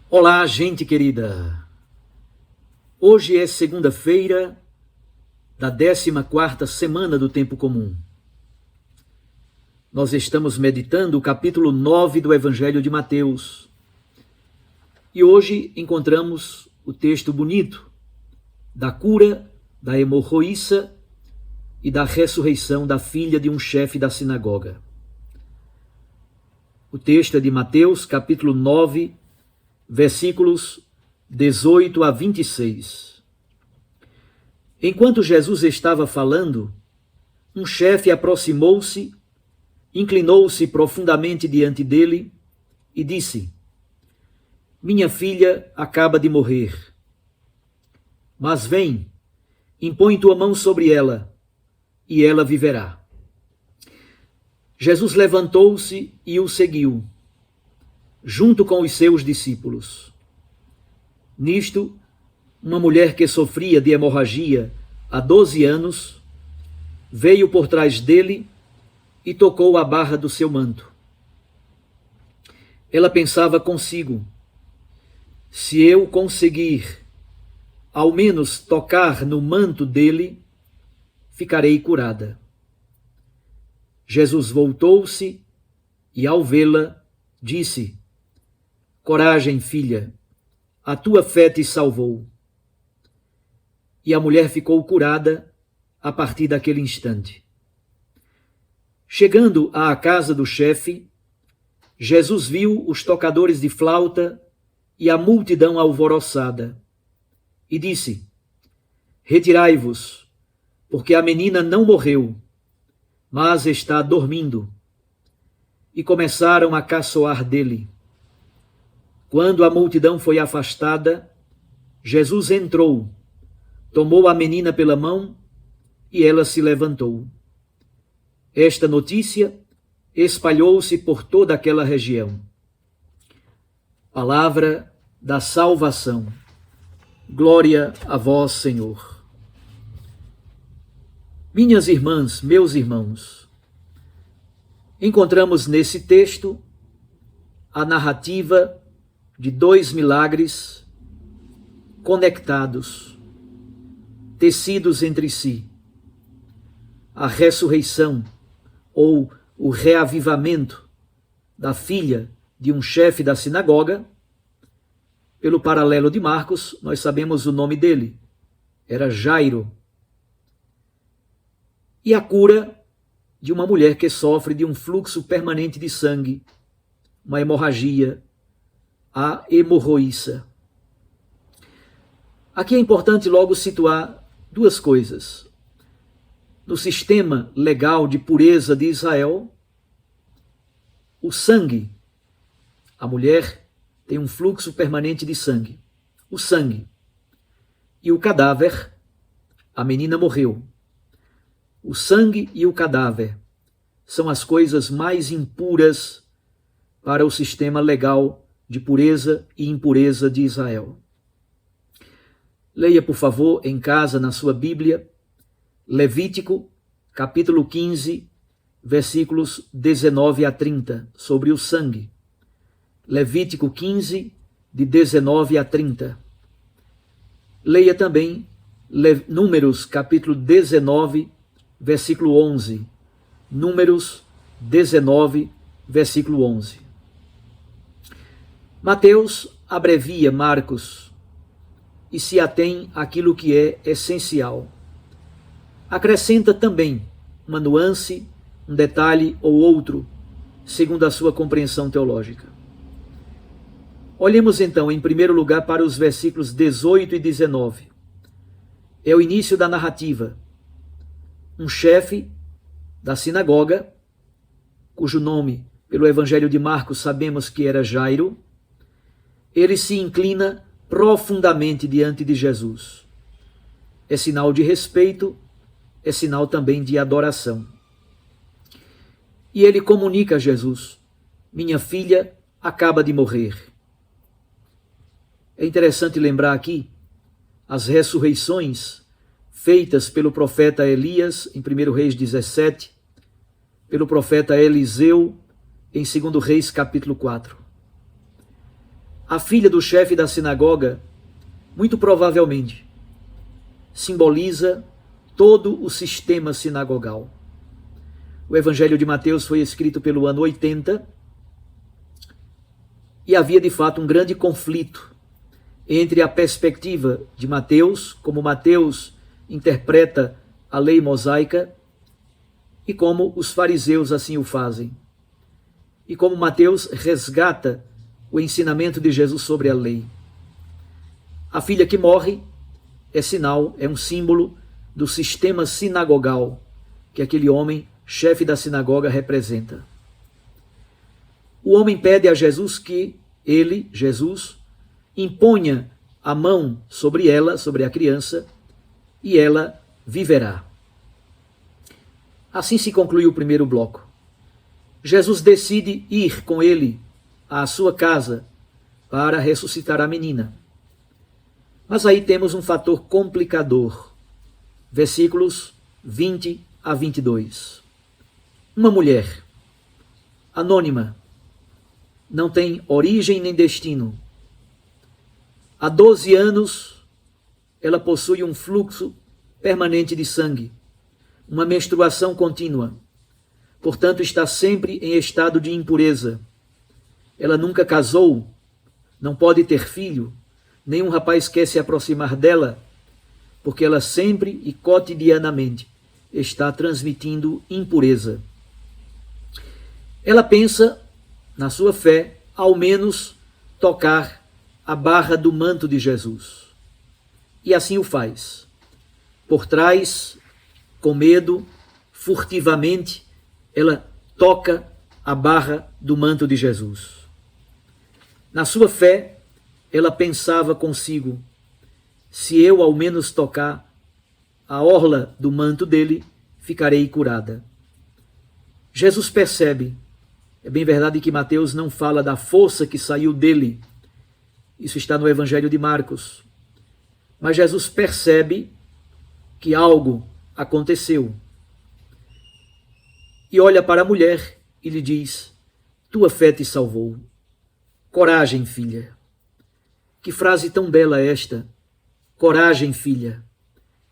Olá, gente querida. Hoje é segunda-feira da 14ª semana do Tempo Comum. Nós estamos meditando o capítulo 9 do Evangelho de Mateus. E hoje encontramos o texto bonito da cura da hemorroíça e da ressurreição da filha de um chefe da sinagoga. O texto é de Mateus, capítulo 9, versículos 18 a 26. Enquanto Jesus estava falando, um chefe aproximou-se, inclinou-se profundamente diante dele e disse: "Minha filha acaba de morrer. Mas vem, impõe tua mão sobre ela, e ela viverá." Jesus levantou-se e o seguiu, junto com os seus discípulos. Nisto, uma mulher que sofria de hemorragia há 12 anos, veio por trás dele e tocou a barra do seu manto. Ela pensava consigo: se eu conseguir ao menos tocar no manto dele, ficarei curada. Jesus voltou-se e, ao vê-la, disse: "Coragem, filha, a tua fé te salvou." E a mulher ficou curada a partir daquele instante. Chegando à casa do chefe, Jesus viu os tocadores de flauta e a multidão alvoroçada, e disse: "Retirai-vos, porque a menina não morreu, mas está dormindo." E começaram a caçoar dele. Quando a multidão foi afastada, Jesus entrou, tomou a menina pela mão e ela se levantou. Esta notícia espalhou-se por toda aquela região. Palavra da salvação. Glória a vós, Senhor. Minhas irmãs, meus irmãos, encontramos nesse texto a narrativa de dois milagres conectados, tecidos entre si: a ressurreição ou o reavivamento da filha de um chefe da sinagoga. Pelo paralelo de Marcos, nós sabemos o nome dele, era Jairo. E a cura de uma mulher que sofre de um fluxo permanente de sangue, uma hemorragia, a hemorroíça. Aqui é importante logo situar duas coisas. No sistema legal de pureza de Israel, o sangue, a mulher tem um fluxo permanente de sangue. O sangue e o cadáver, a menina morreu. O sangue e o cadáver são as coisas mais impuras para o sistema legal de pureza e impureza de Israel. Leia, por favor, em casa, na sua Bíblia, Levítico, capítulo 15, versículos 19 a 30, sobre o sangue. Levítico 15, de 19 a 30. Leia também Números, capítulo 19, versículo 11. Números 19, versículo 11. Mateus abrevia Marcos e se atém àquilo que é essencial. Acrescenta também uma nuance, um detalhe ou outro, segundo a sua compreensão teológica. Olhemos então, em primeiro lugar, para os versículos 18 e 19. É o início da narrativa. Um chefe da sinagoga, cujo nome, pelo Evangelho de Marcos, sabemos que era Jairo, ele se inclina profundamente diante de Jesus. É sinal de respeito, é sinal também de adoração. E ele comunica a Jesus: "Minha filha acaba de morrer." É interessante lembrar aqui as ressurreições feitas pelo profeta Elias em 1 Reis 17, pelo profeta Eliseu em 2 Reis capítulo 4. A filha do chefe da sinagoga, muito provavelmente, simboliza todo o sistema sinagogal. O Evangelho de Mateus foi escrito pelo ano 80 e havia de fato um grande conflito entre a perspectiva de Mateus, como Mateus interpreta a lei mosaica, e como os fariseus assim o fazem. E como Mateus resgata o ensinamento de Jesus sobre a lei. A filha que morre é sinal, é um símbolo do sistema sinagogal que aquele homem, chefe da sinagoga, representa. O homem pede a Jesus que ele, Jesus, imponha a mão sobre ela, sobre a criança, e ela viverá. Assim se conclui o primeiro bloco. Jesus decide ir com ele à sua casa para ressuscitar a menina. Mas aí temos um fator complicador. Versículos 20 a 22. Uma mulher, anônima, não tem origem nem destino. Há 12 anos, ela possui um fluxo permanente de sangue, uma menstruação contínua. Portanto, está sempre em estado de impureza. Ela nunca casou, não pode ter filho, nenhum rapaz quer se aproximar dela, porque ela sempre e cotidianamente está transmitindo impureza. Ela pensa, na sua fé, ao menos tocar a barra do manto de Jesus. E assim o faz. Por trás, com medo, furtivamente, ela toca a barra do manto de Jesus. Na sua fé, ela pensava consigo: se eu ao menos tocar a orla do manto dele, ficarei curada. Jesus percebe. É bem verdade que Mateus não fala da força que saiu dele. Isso está no Evangelho de Marcos. Mas Jesus percebe que algo aconteceu. E olha para a mulher e lhe diz: tua fé te salvou. Coragem, filha. Que frase tão bela esta. Coragem, filha.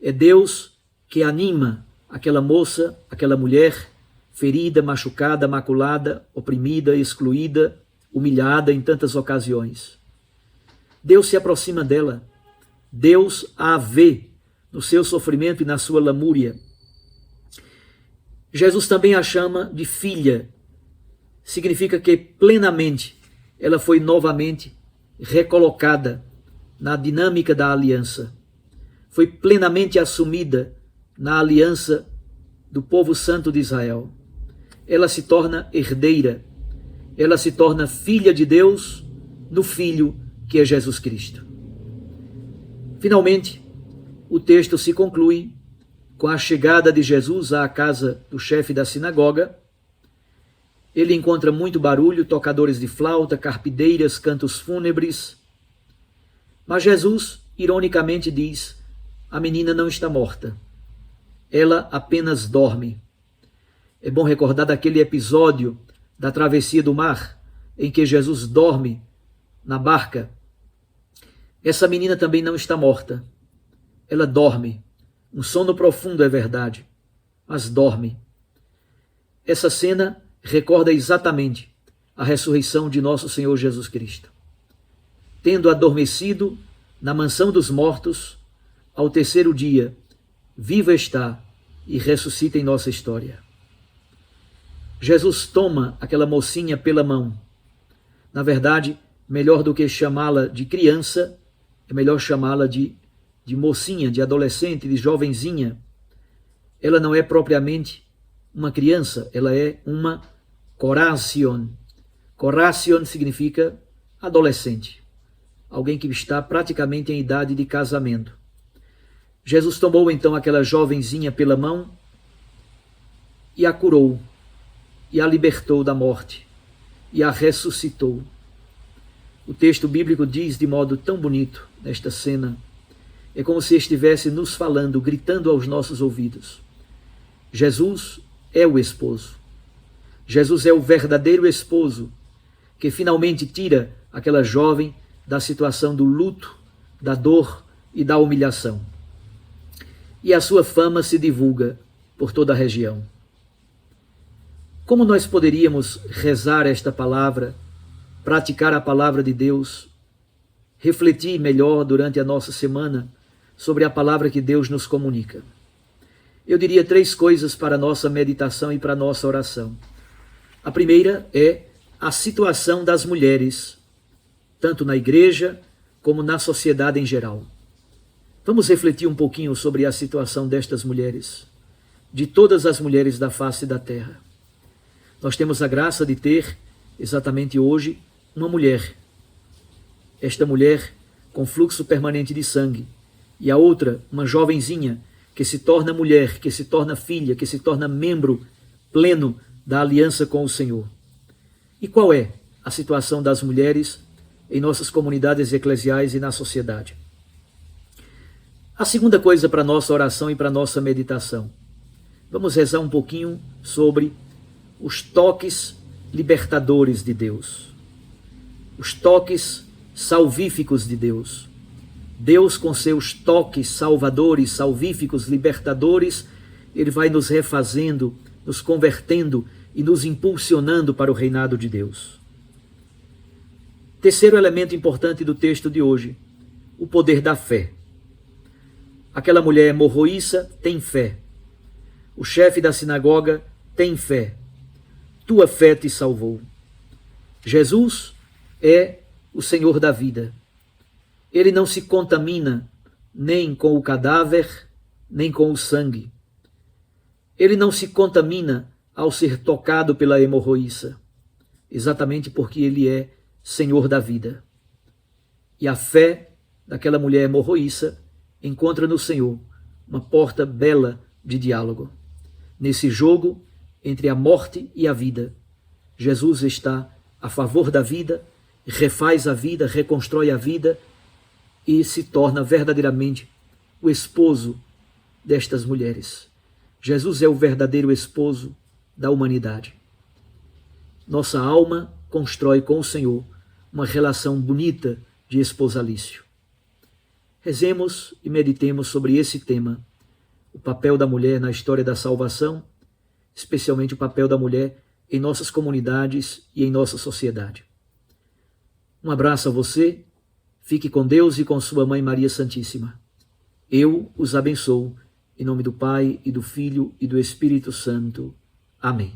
É Deus que anima aquela moça, aquela mulher, ferida, machucada, maculada, oprimida, excluída, humilhada em tantas ocasiões. Deus se aproxima dela. Deus a vê no seu sofrimento e na sua lamúria. Jesus também a chama de filha. Significa que plenamente ela foi novamente recolocada na dinâmica da aliança. Foi plenamente assumida na aliança do povo santo de Israel. Ela se torna herdeira. Ela se torna filha de Deus no Filho que é Jesus Cristo. Finalmente, o texto se conclui com a chegada de Jesus à casa do chefe da sinagoga. Ele encontra muito barulho, tocadores de flauta, carpideiras, cantos fúnebres. Mas Jesus, ironicamente, diz: a menina não está morta. Ela apenas dorme. É bom recordar daquele episódio da travessia do mar, em que Jesus dorme na barca. Essa menina também não está morta. Ela dorme. Um sono profundo, é verdade, mas dorme. Essa cena recorda exatamente a ressurreição de nosso Senhor Jesus Cristo. Tendo adormecido na mansão dos mortos, ao terceiro dia, viva está e ressuscita em nossa história. Jesus toma aquela mocinha pela mão. Na verdade, melhor do que chamá-la de criança, é melhor chamá-la de mocinha, de adolescente, de jovenzinha. Ela não é propriamente uma criança, ela é uma coracion. Coracion significa adolescente, alguém que está praticamente em idade de casamento. Jesus tomou então aquela jovenzinha pela mão e a curou, e a libertou da morte, e a ressuscitou. O texto bíblico diz de modo tão bonito nesta cena, é como se estivesse nos falando, gritando aos nossos ouvidos: Jesus é o esposo. Jesus é o verdadeiro esposo que finalmente tira aquela jovem da situação do luto, da dor e da humilhação. E a sua fama se divulga por toda a região. Como nós poderíamos rezar esta palavra, praticar a palavra de Deus, refletir melhor durante a nossa semana sobre a palavra que Deus nos comunica? Eu diria 3 coisas para a nossa meditação e para a nossa oração. A primeira é a situação das mulheres, tanto na igreja como na sociedade em geral. Vamos refletir um pouquinho sobre a situação destas mulheres, de todas as mulheres da face da terra. Nós temos a graça de ter, exatamente hoje, uma mulher. Esta mulher com fluxo permanente de sangue. E a outra, uma jovenzinha, que se torna mulher, que se torna filha, que se torna membro pleno da aliança com o Senhor. E qual é a situação das mulheres em nossas comunidades eclesiais e na sociedade? A segunda coisa para a nossa oração e para a nossa meditação. Vamos rezar um pouquinho sobre os toques libertadores de Deus. Os toques salvíficos de Deus. Deus, com seus toques salvadores, salvíficos, libertadores, Ele vai nos refazendo, nos convertendo e nos impulsionando para o reinado de Deus. Terceiro elemento importante do texto de hoje, o poder da fé. Aquela mulher hemorroíça tem fé. O chefe da sinagoga tem fé. Tua fé te salvou. Jesus é o Senhor da vida. Ele não se contamina nem com o cadáver, nem com o sangue. Ele não se contamina ao ser tocado pela hemorroíça, exatamente porque ele é Senhor da vida. E a fé daquela mulher hemorroíça encontra no Senhor uma porta bela de diálogo. Nesse jogo entre a morte e a vida, Jesus está a favor da vida, refaz a vida, reconstrói a vida e se torna verdadeiramente o esposo destas mulheres. Jesus é o verdadeiro esposo da humanidade. Nossa alma constrói com o Senhor uma relação bonita de esposalício. Rezemos e meditemos sobre esse tema, o papel da mulher na história da salvação, especialmente o papel da mulher em nossas comunidades e em nossa sociedade. Um abraço a você, fique com Deus e com sua Mãe Maria Santíssima. Eu os abençoo, em nome do Pai, e do Filho, e do Espírito Santo. Amém.